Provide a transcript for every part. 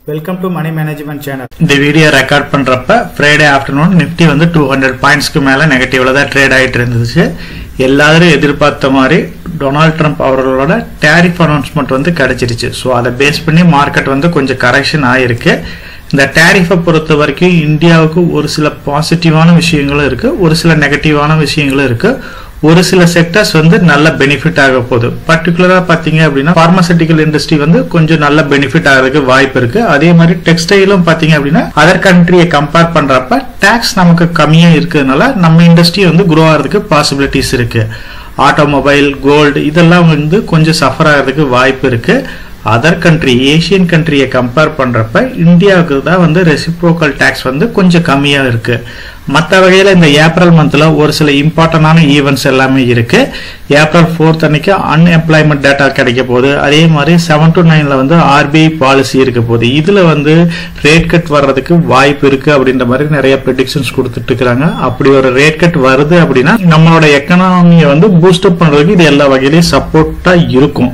Welcome to Money Management Channel. இந்த video record பண்றப்ப Friday afternoon Nifty வந்து 200 பாயிண்ட்ஸ்க்கு மேல நெகட்டிவ்ல தான் ட்ரேட் ஆயிட்டு இருந்துச்சு. எல்லாரும் எதிர்பார்த்த மாதிரி டொனால்ட் ட்ரம்ப் அவர்களோட டாரிஃப் அனௌன்ஸ்மெண்ட் வந்து கிடைச்சிருச்சு. ஸோ அதை பேஸ் பண்ணி மார்க்கெட் வந்து கொஞ்சம் கரெக்ஷன் ஆயிருக்கு. இந்த டாரிஃபை பொறுத்த வரைக்கும் இந்தியாவுக்கு ஒரு சில பாசிட்டிவான விஷயங்களும் இருக்கு, ஒரு சில நெகட்டிவான விஷயங்களும் இருக்கு. ஒரு சில செக்டர்ஸ் வந்து நல்ல பெனிஃபிட் ஆக போகுது. பர்டிகுலரா பாத்தீங்க அப்படின்னா பார்மசூட்டிக்கல் இண்டஸ்ட்ரி வந்து கொஞ்சம் நல்ல பெனிஃபிட் ஆகிறதுக்கு வாய்ப்பு இருக்கு. அதே மாதிரி டெக்ஸ்டைலும் பாத்தீங்க அப்படின்னா அதர் கண்ட்ரியை கம்பேர் பண்றப்ப டாக்ஸ் நமக்கு கம்மியா இருக்கிறதுனால நம்ம இண்டஸ்ட்ரி வந்து குரோ ஆகிறதுக்கு பாசிபிலிட்டிஸ் இருக்கு. ஆட்டோமொபைல், கோல்டு இதெல்லாம் வந்து கொஞ்சம் சஃபர் ஆகிறதுக்கு வாய்ப்பு இருக்கு. அதர் கண்ட்ரி ஏசியன் கண்ட்ரியை கம்பேர் பண்றப்ப இந்தியாவுக்கு தான் வந்து ரெசிப்ரோக்கல் டாக்ஸ் வந்து கொஞ்சம் கம்மியா இருக்கு. மற்ற வகையில இந்த ஏப்ரல் மந்த்ல ஒரு சில இம்பார்ட்டன்டான ஈவெண்ட்ஸ் எல்லாமே இருக்கு. ஏப்ரல் 4th அன்னைக்கு அன்எம்ப்ளாய்மெண்ட் டேட்டா கிடைக்க போகுது. அதே மாதிரி 7 to 9 வந்து ஆர்பிஐ பாலிசி இருக்க போகுது. இதுல வந்து ரேட் கட் வர்றதுக்கு வாய்ப்பு இருக்கு அப்படின்ற மாதிரி நிறைய ப்ரெடிக்ஷன்ஸ் கொடுத்துட்டு இருக்காங்க. அப்படி ஒரு ரேட் கட் வருது அப்படின்னா நம்மளோட எக்கனாமியை வந்து பூஸ்ட் அப் பண்றதுக்கு இது எல்லா வகையிலையும் சப்போர்ட்டா இருக்கும்.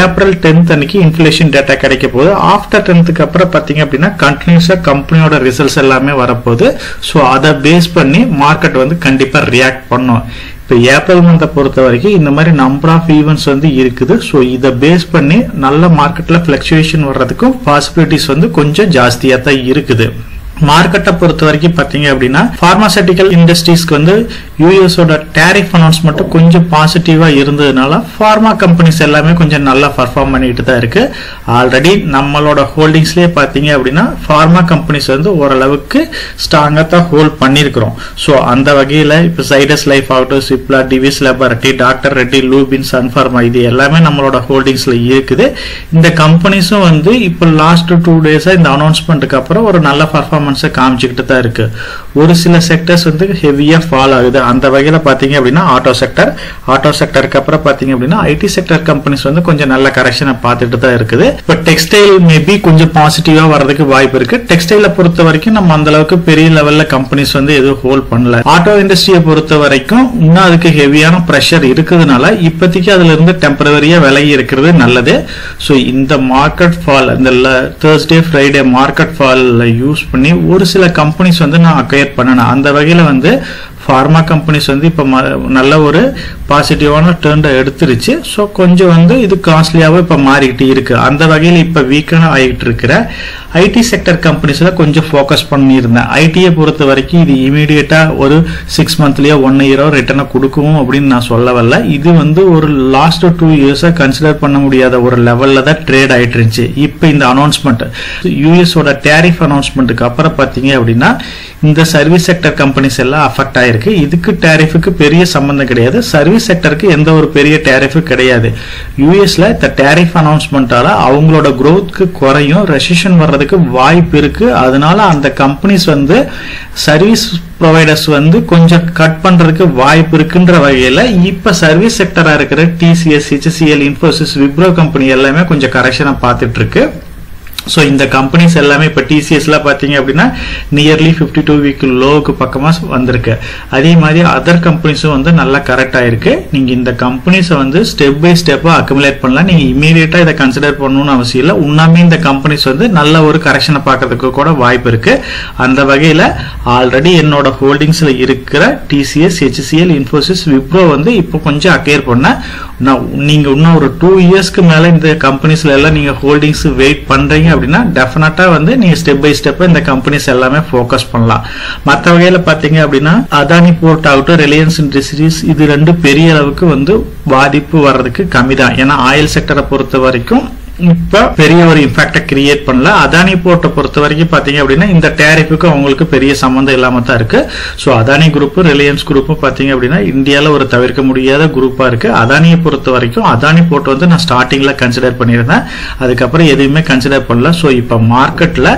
ஏப்ரல் 10th அன்னைக்கு இன்ஃபிளேஷன் டேட்டா கிடைக்க போகுது. ஆஃப்டர் 10th அப்புறம் பாத்தீங்க அப்படின்னா கண்டினியூஸா கம்பெனியோட ரிசல்ட்ஸ் எல்லாமே வரப்போகுது. ஸோ அதை பேஸ் பண்ணி மார்க்கெட் வந்து கண்டிப்பா ரியாக்ட் பண்ணும். இப்போ ஏப்ரல் மந்தை பொறுத்த வரைக்கும் இந்த மாதிரி நம்பர் ஆஃப் ஈவெண்ட்ஸ் வந்து இருக்குது. ஸோ இதை பேஸ் பண்ணி நல்ல மார்க்கெட்ல பிளக்சுவேஷன் வர்றதுக்கும் பாசிபிலிட்டிஸ் வந்து கொஞ்சம் ஜாஸ்தியா தான் இருக்குது. மார்க்கெட்டை பொறுத்த வரைக்கும் பாத்தீங்க அப்படின்னா பார்மசூட்டிக்கல் இண்டஸ்ட்ரீஸ்க்கு வந்து யூஎஸோட டாரிஃப் அனௌன்ஸ்மெண்ட் கொஞ்சம் பாசிட்டிவா இருந்ததுனால பார்மா கம்பெனிஸ் எல்லாமே கொஞ்சம் நல்லா பர்ஃபார்ம் பண்ணிட்டு தான் இருக்கு. ஆல்ரெடி நம்மளோட ஹோல்டிங்ஸ்லயே பாத்தீங்க அப்படின்னா பார்மா கம்பெனிஸ் வந்து ஓரளவுக்கு ஸ்ட்ராங்கா தான் ஹோல்ட் பண்ணிருக்கிறோம். ஸோ அந்த வகையில இப்ப சைடஸ் லைஃப் ஆகட்டும், சிப்லா, டிவிஸ் லேபரட்டரி, டாக்டர் ரெட்டி, லூபின், சன்ஃபார்மா இது எல்லாமே நம்மளோட ஹோல்டிங்ஸ்ல இருக்குது. இந்த கம்பெனிஸும் வந்து இப்ப லாஸ்ட் 2 days இந்த அனௌன்ஸ்மெண்ட்டுக்கு அப்புறம் ஒரு நல்ல பர்ஃபார்மன்ஸ் காமிச்சுக்கிட்டு தான் இருக்கு. ஒரு சில செக்டர்ஸ் வந்து ஹெவியா ஃபால் ஆகுது. அந்த வகையில பாத்தீங்க அப்படின்னா ஆட்டோ செக்டருக்கு அப்புறம் பாத்தீங்க அப்படின்னா ஐடி செக்டர் கம்பெனிஸ் வந்து கொஞ்சம் நல்ல கரெக்ஷனை பார்த்துட்டு தான் இருக்குது. இப்ப டெக்ஸ்டைல் மேபி கொஞ்சம் பாசிட்டிவா வர்றதுக்கு வாய்ப்பு இருக்கு. டெக்ஸ்டைல பொறுத்த வரைக்கும் நம்ம அந்த அளவுக்கு பெரிய லெவல்ல கம்பெனிஸ் வந்து எதுவும் ஹோல்ட் பண்ணல. ஆட்டோ இண்டஸ்ட்ரியை பொறுத்த வரைக்கும் இன்னும் அதுக்கு ஹெவியான பிரஷர் இருக்குதுனால இப்போதைக்கு அதுல இருந்து டெம்பரவரியா விலகி இருக்கிறது நல்லது. ஸோ இந்த மார்க்கெட் ஃபால், இந்த Thursday, Friday market fall use பண்ணி ஒரு சில கம்பெனிஸ் வந்து நான் அக்வயர் பண்ணணும். அந்த வகையில வந்து பார்மா கம்பெனிஸ் வந்து இப்ப நல்ல ஒரு பாசிட்டிவான டர்ன் எடுத்துருச்சு. ஸோ கொஞ்சம் வந்து இது காஸ்ட்லியாவும் இப்ப மாறிக்கிட்டு இருக்கு. அந்த வகையில் இப்ப வீக்கான ஆகிட்டு இருக்கிற ஐடி செக்டர் கம்பெனிஸ்ல கொஞ்சம் ஃபோக்கஸ் பண்ணியிருந்தேன். ஐடியை பொறுத்த வரைக்கும் இது இமீடியட்டா ஒரு 6 monthலயோ 1 year ரிட்டர்னை கொடுக்கும் அப்படின்னு நான் சொல்ல வரல. இது வந்து ஒரு லாஸ்ட் 2 years கன்சிடர் பண்ண முடியாத ஒரு லெவல்ல தான் ட்ரேட் ஆயிட்டு இருந்துச்சு. இப்ப இந்த அனௌன்ஸ்மெண்ட் யூஎஸோட டாரிஃப் அனௌன்ஸ்மெண்ட்டுக்கு அப்புறம் பாத்தீங்க அப்படின்னா இந்த சர்வீஸ் செக்டர் கம்பெனிஸ் எல்லாம் அஃபெக்ட் ஆயிருக்கு. இதுக்கு டாரிஃபுக்கு பெரிய சம்பந்தம் கிடையாது. சர்வீஸ் செக்டருக்கு எந்த ஒரு பெரிய டாரிஃபும் கிடையாது. யூஎஸ்ல இந்த டாரிஃப் அனௌன்ஸ்மெண்டால அவங்களோட growthக்கு குறையும், ரெசிஷன் வர்றதுக்கு வாய்ப்பு இருக்கு. அதனால அந்த கம்பெனிஸ் வந்து சர்வீஸ் ப்ரொவைடர்ஸ் வந்து கொஞ்சம் கட் பண்றதுக்கு வாய்ப்பு இருக்குன்ற வகையில இப்ப சர்வீஸ் செக்டரா இருக்கிற TCS, HCL, Infosys, Wipro company எல்லாமே கொஞ்சம் கரெக்ஷனை பார்த்துட்டு இருக்கு. ஸோ இந்த கம்பெனிஸ் எல்லாமே இப்போ டிசிஎஸ்ல பார்த்தீங்க அப்படின்னா நியர்லி 52 week லோவுக்கு பக்கமாக வந்திருக்கு. அதே மாதிரி அதர் கம்பெனிஸும் வந்து நல்லா கரெக்ட் ஆயிருக்கு. நீங்கள் இந்த கம்பெனிஸை வந்து ஸ்டெப் பை ஸ்டெப்பாக அக்குமுலேட் பண்ணலாம். நீங்கள் இமீடியட்டாக இதை கன்சிடர் பண்ணணும்னு அவசியம் இல்லை. உண்மையுமே இந்த கம்பெனிஸ் வந்து நல்ல ஒரு கரெக்ஷனை பார்க்கறதுக்கு கூட வாய்ப்பு இருக்கு. அந்த வகையில் ஆல்ரெடி என்னோட ஹோல்டிங்ஸில் இருக்கிற டிசிஎஸ், HCL, இன்ஃபோசிஸ், விப்ரோ வந்து இப்போ கொஞ்சம் அக்வயர் பண்ண. நீங்கள் இன்னும் ஒரு 2 yearsக்கு மேலே இந்த கம்பெனிஸ்ல எல்லாம் நீங்கள் ஹோல்டிங்ஸ் வெயிட் பண்றீங்க அப்படின்னா டெஃபினட்டா வந்து நீங்க ஸ்டெப் பை ஸ்டெப் இந்த கம்பெனிஸ் எல்லாமே ஃபோக்கஸ் பண்ணலாம். மற்ற வகையில பாத்தீங்க அப்படின்னா அதானி போர்ட் ஆகட்டும், ரிலையன்ஸ் இண்டஸ்ட்ரீஸ் இது ரெண்டு பெரிய அளவுக்கு வந்து பாதிப்பு வர்றதுக்கு கம்மி தான். ஏன்னா ஆயில் செக்டரை பொறுத்த வரைக்கும் இப்ப பெரிய ஒரு இம்பாக்ட கிரியேட் பண்ணல. அதானி போர்ட்டை பொறுத்த வரைக்கும் பாத்தீங்க அப்படின்னா இந்த டாரிஃபுக்கு அவங்களுக்கு பெரிய சம்பந்தம் இல்லாம தான் இருக்கு. ஸோ அதானி குரூப், ரிலையன்ஸ் குரூப்பும் பாத்தீங்க அப்படின்னா இந்தியால ஒரு தவிர்க்க முடியாத குரூப்பா இருக்கு. அதானியை பொறுத்த வரைக்கும் அதானி போர்ட் வந்து நான் ஸ்டார்டிங்ல கன்சிடர் பண்ணியிருந்தேன். அதுக்கப்புறம் எதுவுமே கன்சிடர் பண்ணல. ஸோ இப்ப மார்க்கெட்ல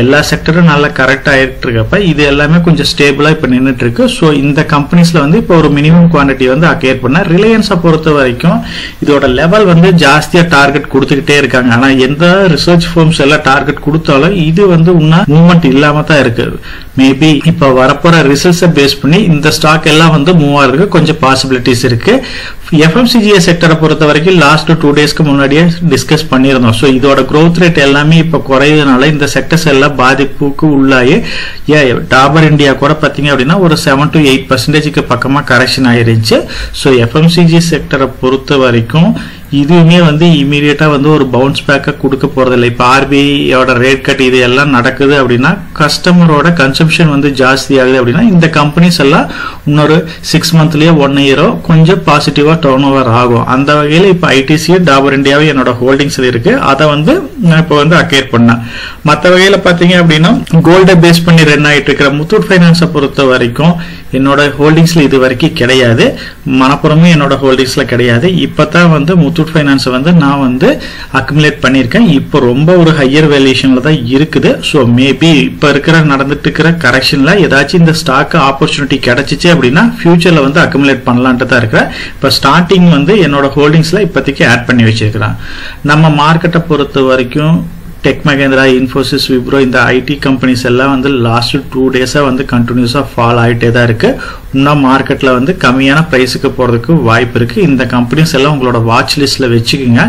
எல்லா செக்டரும் நல்லா கரெக்ட் ஆயிட்டு இருக்கப்ப இது எல்லாமே கொஞ்சம் ஸ்டேபிளா இப்ப நின்றுட்டு இருக்கு. ஸோ இந்த கம்பெனிஸ்ல வந்து இப்போ ஒரு மினிமம் குவான்டிட்டி வந்து அக்வயர் பண்ண. ரிலையன்ஸை பொறுத்த வரைக்கும் இதோட லெவல் வந்து ஜாஸ்தியா டார்கெட் கொடுத்துக்கிட்டே இருக்காங்க. ஆனா எந்த ரிசர்ச் ஃபார்ம்ஸ் எல்லாம் டார்கெட் கொடுத்தாலும் இது வந்து இன்னும் மூவ்மெண்ட் இல்லாம தான் இருக்கு. மேபி இப்ப வரப்போற ரிசல்ட்ஸை பேஸ் பண்ணி இந்த ஸ்டாக் எல்லாம் வந்து மூவ் ஆகிறதுக்கு கொஞ்சம் பாசிபிலிட்டிஸ் இருக்கு. FMCG செக்டரை பொறுத்த வரைக்கும் லாஸ்ட் 2 டேஸ்க்கு முன்னாடியே டிஸ்கஸ் பண்ணியிருந்தோம். ஸோ இதோட growth ரேட் எல்லாமே இப்ப குறையதுனால இந்த செக்டர்ஸ் எல்லாம் பாதிப்புக்கு உள்ளாயி டாபர் இந்தியா கூட பாத்தீங்க அப்படின்னா ஒரு 7 to 8% பக்கமா கரெக்ஷன் ஆயிருச்சு. ஸோ FMCG செக்டரை பொறுத்த வரைக்கும் இதுவுமே வந்து இமீடியட்டா வந்து ஒரு பவுன்ஸ் பேக்கை கொடுக்க போறதில்லை. இப்ப RBIயோட ரேட் கட் இது எல்லாம் நடக்குது அப்படின்னா கஸ்டமரோட கன்சம்ஷன் வந்து ஜாஸ்தி ஆகுது அப்படின்னா இந்த கம்பெனிஸ் எல்லாம் இன்னொரு 6 மந்த்லயோ 1 இயரோ கொஞ்சம் பாசிட்டிவா டர்ன் ஓவர் ஆகும். அந்த வகையில இப்ப ITC டாபர் இந்தியாவே என்னோட ஹோல்டிங்ஸ்ல இருக்கு. அதை வந்து நான் இப்ப வந்து அக்வயர் பண்ணேன். மற்ற வகையில பாத்தீங்க அப்படின்னா கோல்டை பேஸ் பண்ணி ரன் ஆயிட்டு இருக்கிற முத்தூட் பைனான்ஸை பொறுத்த வரைக்கும் என்னோட ஹோல்டிங்ஸ்ல இது வரைக்கும் கிடையாது. மணப்புறமும் என்னோட ஹோல்டிங்ஸ்ல கிடையாது. இப்பதான் வந்து முத்தூட் பைனான்ஸ் வந்து நான் வந்து அக்குமுலேட் பண்ணியிருக்கேன். இப்போ ரொம்ப ஒரு ஹையர் வேல்யூஷன்ல தான் இருக்குது. ஸோ மேபி இப்ப இருக்கிற நடந்துட்டு இருக்கிற கரெக்ஷன்ல ஏதாச்சும் இந்த ஸ்டாக் ஆப்பர்ச்சுனிட்டி கிடைச்சிச்சு அப்படின்னா ஃபியூச்சர்ல வந்து அக்குமுலேட் பண்ணலான்ட்டு தான் இருக்கிறேன். இப்ப ஸ்டார்டிங் வந்து என்னோட ஹோல்டிங்ஸ்ல இப்போதைக்கு ஆட் பண்ணி வச்சிருக்கிறேன். நம்ம மார்க்கெட்டை பொறுத்த வரைக்கும் டெக் மகேந்திரா, இன்ஃபோசிஸ், விப்ரோ இந்த ஐடி கம்பெனிஸ் எல்லாம் வந்து லாஸ்ட் 2 டேஸா வந்து கண்டினியூஸா ஃபால் ஆகிட்டே தான் இருக்கு. இன்னும் மார்க்கெட்ல வந்து கம்மியான பிரைஸுக்கு போறதுக்கு வாய்ப்பு இருக்கு. இந்த கம்பெனிஸ் எல்லாம் உங்களோட வாட்ச் லிஸ்ட்ல வச்சுக்கோங்க.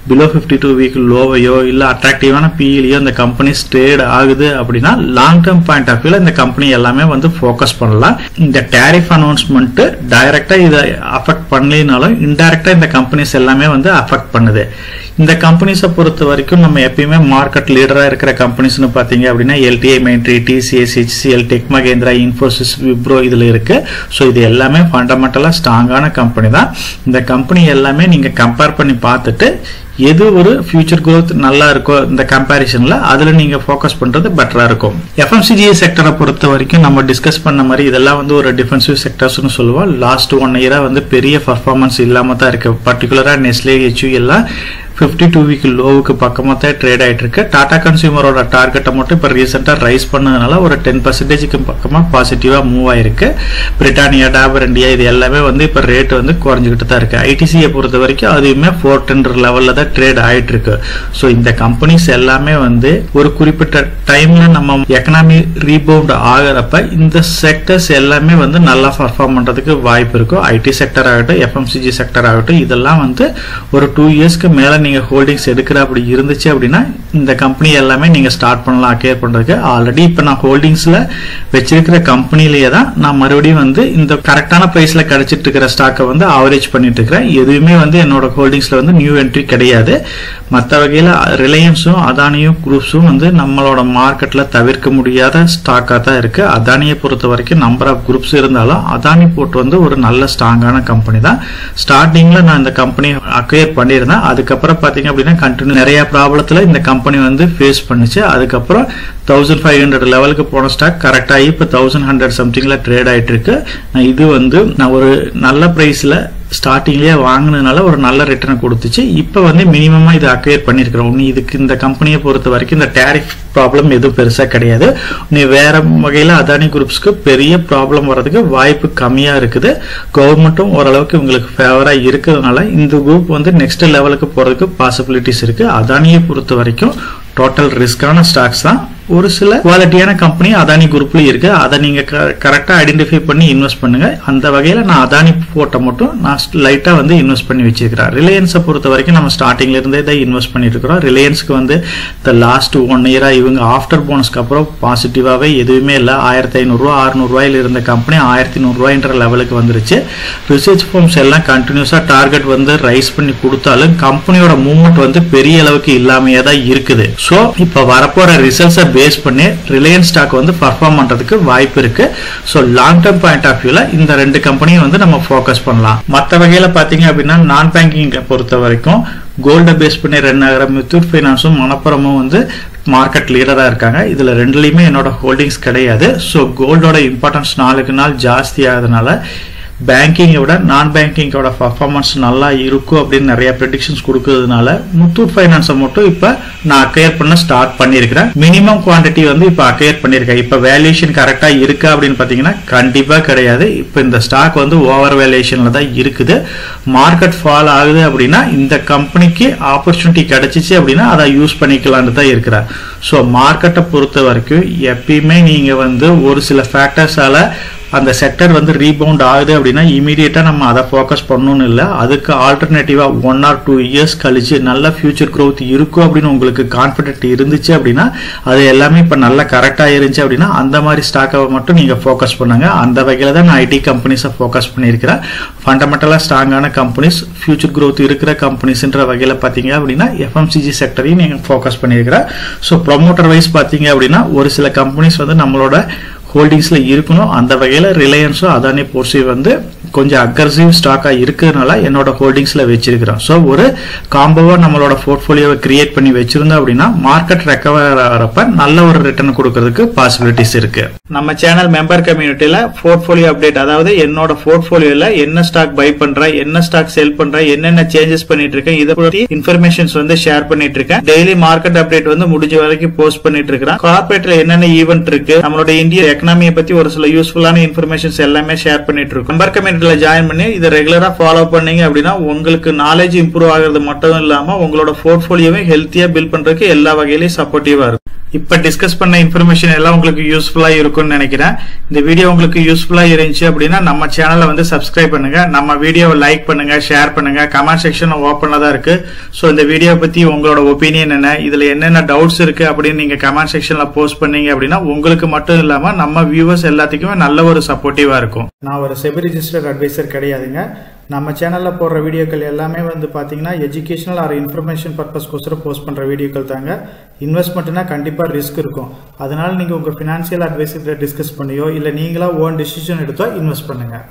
பிலோ 52 வீக் லோவையோ இல்ல அட்ராக்டிவான பிஇலையோ இந்த கம்பெனிஸ் ட்ரேட் ஆகுது அப்படின்னா லாங் டேர்ம் பாயிண்ட் ஆஃப் வியூல இந்த கம்பெனி எல்லாமே வந்து ஃபோக்கஸ் பண்ணலாம். இந்த டேரிஃப் அனௌன்ஸ்மெண்ட் டைரக்டா இதை அஃபெக்ட் பண்ணலினாலும் இன்டைரக்டா இந்த கம்பெனிஸ் எல்லாமே வந்து அஃபெக்ட் பண்ணுது. இந்த கம்பெனிஸை பொறுத்த வரைக்கும் நம்ம எப்பயுமே மார்க்கெட் லீடரா இருக்கிற கம்பெனிஸ்னு பாத்தீங்க அப்படின்னா LTI, Mindtree, TCS, HCL, Tech Mahindra, Infosys, Wipro இதுல இருக்கு. ஸோ இது எல்லாமே ஃபண்டமெண்டலா ஸ்ட்ராங்கான கம்பெனி தான். இந்த கம்பெனி எல்லாமே நீங்க கம்பேர் பண்ணி பார்த்துட்டு எது ஒரு ஃபியூச்சர் growth நல்லா இருக்கோ இந்த கம்பேரிசன்ல அதுல நீங்க ஃபோக்கஸ் பண்றது பெட்டரா இருக்கும். FMCG செக்டரை பொறுத்த வரைக்கும் நம்ம டிஸ்கஸ் பண்ண மாதிரி இதெல்லாம் வந்து ஒரு டிஃபென்சிவ் செக்டர்ஸ்னு சொல்லுவோம். லாஸ்ட் 1 இயரா வந்து பெரிய பர்ஃபார்மன்ஸ் இல்லாம தான் இருக்கு. பர்டிகுலரா நெஸ்லே, HUL எல்லாம் 52 வீக் லோவுக்கு பக்கமா தான் ட்ரேட் ஆயிட்டு இருக்கு. டாடா கன்சியூமரோட டார்கெட்டை மட்டும் இப்ப ரீசெண்டா ரைஸ் பண்ணதுனால ஒரு 10% பக்கமா பாசிட்டிவா மூவ் ஆயிருக்கு. பிரிட்டானியா, டாபர் இந்தியா இது எல்லாமே வந்து இப்ப ரேட் வந்து குறைஞ்சிக்கிட்டு தான் இருக்கு. ITCயை பொறுத்த வரைக்கும் அதுவுமே 410 லெவல்ல தான் ட்ரேட் ஆயிட்டு இருக்கு. ஸோ இந்த கம்பெனிஸ் எல்லாமே வந்து ஒரு குறிப்பிட்ட டைம்ல நம்ம எக்கனாமி ரீபவுண்ட் ஆகிறப்ப இந்த செக்டர்ஸ் எல்லாமே வந்து நல்லா பர்ஃபார்ம் பண்றதுக்கு வாய்ப்பு இருக்கும். ஐடி செக்டர் ஆகட்டும், FMCG செக்டர் ஆகட்டும், இதெல்லாம் வந்து ஒரு 2 இயர்ஸ்க்கு மேல நீங்க ஹோல்டிங்ஸ் எடுக்கிற அப்படி இருந்துச்சு அப்படின்னா இந்த கம்பெனி எல்லாமே நீங்க ஸ்டார்ட் பண்ணலாம் அக்வயர் பண்றதுக்கு. ஆல்ரெடி இப்ப நான் ஹோல்டிங்ஸ்ல வச்சிருக்கிற கம்பெனிலேயே தான் நான் மறுபடியும் வந்து இந்த கரெக்டான பிரைஸ்ல கிடைச்சிட்டு இருக்கிற ஸ்டாக்கை வந்து ஆவரேஜ் பண்ணிட்டு இருக்கிறேன். எதுவுமே வந்து என்னோட ஹோல்டிங்ஸ்ல வந்து நியூ என்ட்ரி கிடையாது. மற்ற வகையில ரிலையன்ஸும் அதானியும் குரூப்ஸும் வந்து நம்மளோட மார்க்கெட்ல தவிர்க்க முடியாத ஸ்டாக்கா தான் இருக்கு. அதானியை பொறுத்த வரைக்கும் நம்பர் ஆஃப் குரூப்ஸ் இருந்தாலும் அதானி போர்ட் வந்து ஒரு நல்ல ஸ்ட்ராங்கான கம்பெனி தான். ஸ்டார்டிங்ல நான் இந்த கம்பெனி அக்வயர் பண்ணியிருந்தேன். அதுக்கப்புறம் பாத்தீங்க அப்படின்னா கண்டினியூ நிறைய ப்ராப்ளத்துல இந்த கம்பெனி வந்து ஃபேஸ் பண்ணுச்சு. அதுக்கப்புறம் 1500 லெவலுக்கு போன ஸ்டாக் கரெக்ட் ஆகி இப்ப 1100 சம்திங்ல ட்ரேட் ஆயிட்டு இருக்கு. இது வந்து நான் ஒரு நல்ல பிரைஸ்ல ஸ்டார்டிங்லயே வாங்கினதுனால ஒரு நல்ல ரிட்டர்ன் கொடுத்துச்சு. இப்ப வந்து மினிமமா இது அக்வயர் பண்ணிருக்கிறோம். இதுக்கு இந்த கம்பெனியை பொறுத்த வரைக்கும் இந்த டேரிஃப் ப்ராப்ளம் எதுவும் பெருசா கிடையாது. நீ வேற வகையில அதானி குரூப்ஸ்க்கு பெரிய ப்ராப்ளம் வர்றதுக்கு வாய்ப்பு கம்மியா இருக்குது. கவர்மெண்ட்டும் ஓரளவுக்கு உங்களுக்கு ஃபேவரா இருக்கிறதுனால இந்த குரூப் வந்து நெக்ஸ்ட் லெவலுக்கு போறதுக்கு பாசிபிலிட்டிஸ் இருக்கு. அதானியை பொறுத்த வரைக்கும் டோட்டல் ரிஸ்கான ஸ்டாக்ஸ் தான். ஒரு சில குவாலிட்டியான கம்பெனி அதானி குரூப்ல இருக்கு. அதை நீங்க கரெக்டா ஐடென்டிஃபை பண்ணி இன்வெஸ்ட் பண்ணுங்க. அந்த வகையில நான் அதானி போட்ட மட்டும் நான் லைட்டா வந்து இன்வெஸ்ட் பண்ணி வச்சிருக்கிறேன். ரிலையன்ஸை பொறுத்த வரைக்கும் நம்ம ஸ்டார்டிங்ல இருந்தே தான் இன்வெஸ்ட் பண்ணிட்டு இருக்கிறோம். ரிலையன்ஸ்க்கு வந்து இந்த லாஸ்ட் 1 இயரா இவங்க ஆஃப்டர் போனஸ்க்கு அப்புறம் பாசிட்டிவாவே எதுவுமே இல்லை. 1500 ரூபா 600 ரூபாயில இருந்த கம்பெனி 1100 ரூபாய்ன்ற லெவலுக்கு வந்துருச்சு. ரிசர்ச் ஃபார்ம்ஸ் எல்லாம் கண்டினியூஸா டார்கெட் வந்து ரைஸ் பண்ணி கொடுத்தாலும் கம்பெனியோட மூவ்மெண்ட் வந்து பெரிய அளவுக்கு இல்லாமையே தான் இருக்குது. சோ இப்ப வரப்போற ரிசல்ட்ஸை பேஸ் பண்ணி ரிலையன்ஸ் ஸ்டாக் வந்து பர்ஃபார்ம் பண்றதுக்கு வாய்ப்பு இருக்கு. So long term point of வியூல இந்த 2 கம்பெனியும் வந்து நம்ம ஃபோக்கஸ் பண்ணலாம். மற்ற வகையில பாத்தீங்க அப்படின்னா நான் பேங்கிங் பொறுத்த வரைக்கும் கோல்டை பேஸ் பண்ணி ரன் ஆகிற முத்தூட் ஃபைனான்ஸும் மணப்புறமும் வந்து மார்க்கெட் லீடரா இருக்காங்க. இதுல ரெண்டுலயுமே என்னோட ஹோல்டிங்ஸ் கிடையாது. ஸோ கோல்டோட இம்பார்ட்டன்ஸ் நாளுக்கு நாள் ஜாஸ்தி ஆகுதுனால பேங்கிங்கை விட நான் பேங்கிங்கோட பர்ஃபார்மன்ஸ் நல்லா இருக்கும் அப்படின்னு நிறைய ப்ரெடிக்ஷன்ஸ் கொடுக்கறதுனால முத்தூட் ஃபைனான்ஸை மட்டும் இப்ப நான் அக்வயர் பண்ண ஸ்டார்ட் பண்ணிருக்கிறேன். மினிமம் குவான்டிட்டி வந்து இப்ப அக்வயர் பண்ணிருக்கேன். இப்ப வேல்யூஷன் கரெக்டா இருக்கா அப்படின்னு பாத்தீங்கன்னா கண்டிப்பா கிடையாது. இப்ப இந்த ஸ்டாக் வந்து ஓவர் வேல்யூஷன்ல தான் இருக்குது. மார்க்கெட் ஃபால் ஆகுது அப்படின்னா இந்த கம்பெனிக்கு ஆப்பர்ச்சுனிட்டி கிடைச்சிச்சு அப்படின்னா அதை யூஸ் பண்ணிக்கலான்னு தான் இருக்கிறேன். ஸோ மார்க்கெட்டை பொறுத்த வரைக்கும் எப்பயுமே நீங்க வந்து ஒரு சில ஃபேக்டர்ஸால அந்த செக்டர் வந்து ரீபவுண்ட் ஆகுது அப்படின்னா இமீடியட்டா நம்ம அதை ஃபோக்கஸ் பண்ணணும்னு இல்லை. அதுக்கு ஆல்டர்னேட்டிவா 1 or 2 இயர்ஸ் கழிச்சு நல்ல ஃபியூச்சர் growth இருக்கும் அப்படின்னு உங்களுக்கு கான்ஃபிடென்ட் இருந்துச்சு அப்படின்னா அது எல்லாமே இப்ப நல்லா கரெக்டா இருந்துச்சு அப்படின்னா அந்த மாதிரி ஸ்டாக்கை மட்டும் நீங்க ஃபோக்கஸ் பண்ணுங்க. அந்த வகையில தான் நான் ஐடி கம்பெனிஸை ஃபோக்கஸ் பண்ணியிருக்கிறேன். ஃபண்டமெண்டலா ஸ்ட்ராங்கான கம்பெனிஸ், ஃபியூச்சர் growth இருக்கிற கம்பெனிஸ்ன்ற வகையில பாத்தீங்க அப்படின்னா எஃப்எம்சிஜி செக்டரையும் நீங்க ஃபோக்கஸ் பண்ணியிருக்கிறேன். ஸோ ப்ரொமோட்டர் வைஸ் பாத்தீங்க அப்படின்னா ஒரு சில கம்பெனிஸ் வந்து நம்மளோட ஹோல்டிங்ஸ்ல இருக்கணும். அந்த வகையில ரிலையன்ஸும் அதானி போர்சி வந்து கொஞ்சம் அக்ரெசிவ் ஸ்டாக்கா இருக்கிறதுனால என்னோட ஹோல்டிங்ஸ்ல வச்சிருக்கிறேன். ஸோ ஒரு காம்போவா நம்மளோட போர்ட்போலியோவை கிரியேட் பண்ணி வச்சிருந்தோம் அப்படின்னா மார்க்கெட் ரெக்கவர் ஆகிறப்ப நல்ல ஒரு ரிட்டர்ன் கொடுக்கறதுக்கு பாசிபிலிட்டிஸ் இருக்கு. நம்ம சேனல் மெம்பர் கம்யூனிட்டியில போர்ட்போலியோ அப்டேட், அதாவது என்னோட போர்ட்போலியோல என்ன ஸ்டாக் பை பண்றேன், என்ன ஸ்டாக் செல் பண்றேன், என்னென்ன சேஞ்சஸ் பண்ணிட்டு இருக்கேன், இதை பத்தி இன்ஃபர்மேஷன்ஸ் வந்து ஷேர் பண்ணிட்டு இருக்கேன். டெய்லி மார்க்கெட் அப்டேட் வந்து முடிஞ்ச வரைக்கும் போஸ்ட் பண்ணிட்டு இருக்கேன். கார்பரேட்ல என்னென்ன ஈவென்ட் இருக்கு, நம்மளோட இந்திய எக்கனாமியை பத்தி ஒரு சில யூஸ்ஃபுல்லான இன்ஃபர்மேஷன்ஸ் எல்லாமே ஷேர் பண்ணிட்டு இருக்கோம். மெம்பர் கம்யூனிட்டியில ஜாயின் பண்ணி இதை ரெகுலரா ஃபாலோ பண்ணீங்க அப்படின்னா உங்களுக்கு நாலேஜ் இம்ப்ரூவ் ஆகிறது மட்டும் இல்லாம உங்களோட போர்ட்போலியோவை ஹெல்த்தியா பில்ட் பண்றதுக்கு எல்லா வகையிலையும் சப்போர்ட்டிவா இருக்கும். இப்ப டிஸ்கஸ் பண்ண இன்ஃபர்மேஷன் எல்லாம் உங்களுக்கு யூஸ்ஃபுல்லா இருக்கும்னு நினைக்கிறேன். இந்த வீடியோ உங்களுக்கு யூஸ்ஃபுல்லா இருந்துச்சு அப்படின்னா நம்ம சேனலை வந்து சப்ஸ்கிரைப் பண்ணுங்க, நம்ம வீடியோவை லைக் பண்ணுங்க, ஷேர் பண்ணுங்க. கமெண்ட் செக்ஷன் ஓப்பன்ல தான் இருக்கு. சோ இந்த வீடியோ பத்தி உங்களோட ஒப்பீனியன் என்ன, இதுல என்னென்ன டவுட்ஸ் இருக்கு அப்படின்னு நீங்க கமெண்ட் செக்ஷன்ல போஸ்ட் பண்ணீங்க அப்படின்னா உங்களுக்கு மட்டும் இல்லாம நம்ம வியூவர்ஸ் எல்லாத்துக்குமே நல்ல ஒரு சப்போர்ட்டிவா இருக்கும். நான் ஒரு செபி ரிஜிஸ்டர்ட் அட்வைசர் கிடையாதுங்க. நம்ம சேனலில் போடுற வீடியோக்கள் எல்லாமே வந்து பார்த்தீங்கன்னா எஜுகேஷனல் ஆர் இன்ஃபர்மேஷன் பர்பஸ்க்கோசரம் போஸ்ட் பண்ணுற வீடியோக்கள் தாங்க. இன்வெஸ்ட்மெண்ட்னா கண்டிப்பாக ரிஸ்க் இருக்கும். அதனால நீங்கள் உங்கள் ஃபினான்ஷியல் அட்வைசர்கிட்ட டிஸ்கஸ் பண்ணியோ இல்லை நீங்களா ஓன் டிசிஷன் எடுத்தோ இன்வெஸ்ட் பண்ணுங்கள்.